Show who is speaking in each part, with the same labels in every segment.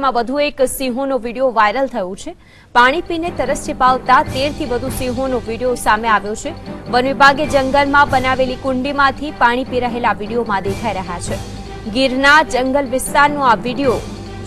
Speaker 1: માં વધુ એક સિંહોનો વિડીયો વાયરલ થયો છે। પાણી પીને તરસ છીપાવતા 13 થી વધુ સિંહોનો વિડીયો સામે આવ્યો છે। વન વિભાગે જંગલમાં બનાવેલી કુંડીમાંથી પાણી પી રહેલા વિડીયોમાં દેખાઈ રહ્યા છે। ગીરના જંગલ વિસ્તારનો આ વિડીયો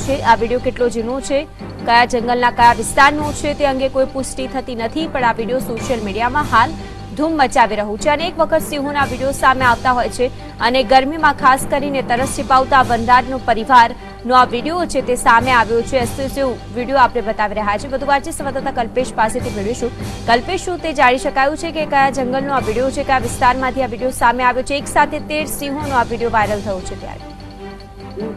Speaker 1: છે। આ વિડીયો કેટલો જૂનો છે, કયા જંગલના કયા વિસ્તારનો છે તે અંગે કોઈ પુષ્ટિ થતી નથી, પણ આ વિડીયો સોશિયલ મીડિયામાં હાલ ધૂમ મચાવી રહ્યું છે। અનેક વખત સિંહોના વિડીયો સામે આવતા હોય છે અને ગરમીમાં ખાસ કરીને તરસ છીપાવતા વનરાજનો પરિવારનો આ વિડીયો છે તે સામે આવ્યો છે। એક્સક્લુઝિવ વિડીયો આપણે બતાવી રહ્યા છે। વધુ વાતચીત સંવાદદાતા કલ્પેશ પાસેથી મેળવીશું। કલ્પેશ, શું તે જાણી શકાયું છે કે કયા જંગલનો આ વિડીયો છે, કયા વિસ્તારમાંથી આ વિડીયો સામે આવ્યો છે? એક સાથે 13 સિંહોનો આ વિડીયો વાયરલ થયો છે ત્યારે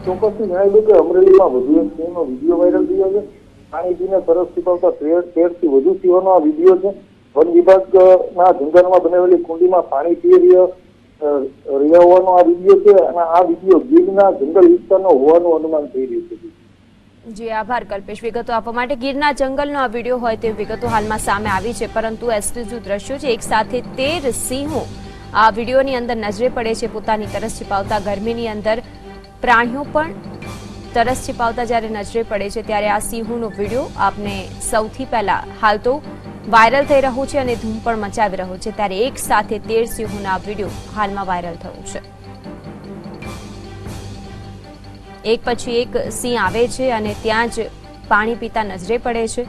Speaker 2: ચોક્કસથી જણાવી દઉં કે અમરેલીમાં વધુ એક સિંહનો વિડીયો વાયરલ થયો છે। પાણી પીને તરસ છીપાવતા 13 થી વધુ સિંહોનો આ વિડીયો છે। વન વિભાગના જંગલમાં બનાવેલી કુંડીમાં પાણી પી રહ્યા હોવાનો આ વિડીયો છે અને આ વિડીયો ગીરના જંગલ વિસ્તારનો હોવાનું અનુમાન થઈ રહ્યું છે।
Speaker 1: જી આભાર કલ્પેશ, વિગતો આપવા માટે। ગીરના જંગલનો આ વિડીયો હોય તે વિગતો હાલમાં સામે આવી છે, પરંતુ એક્સક્લુઝિવ દ્રશ્યો છે। એક સાથે 13 સિંહો આ વિડીયોની અંદર નજરે પડે છે। પોતાની તરસ છીપાવતા ગરમીની અંદર પ્રાણીઓ પણ તરસ છીપાવતા જ્યારે નજરે પડે છે ત્યારે આ સિંહોનો વિડીયો આપને સૌથી પહેલા હાલ તો વાયરલ થઈ રહ્યું છે અને ધૂમ પણ મચાવી રહ્યું છે। ત્યારે એક સાથે 13 સિંહોના વિડીયો હાલમાં વાયરલ થયો છે। એક પછી એક સિંહ આવે છે અને ત્યાં જ પાણી પીતા નજરે પડે છે।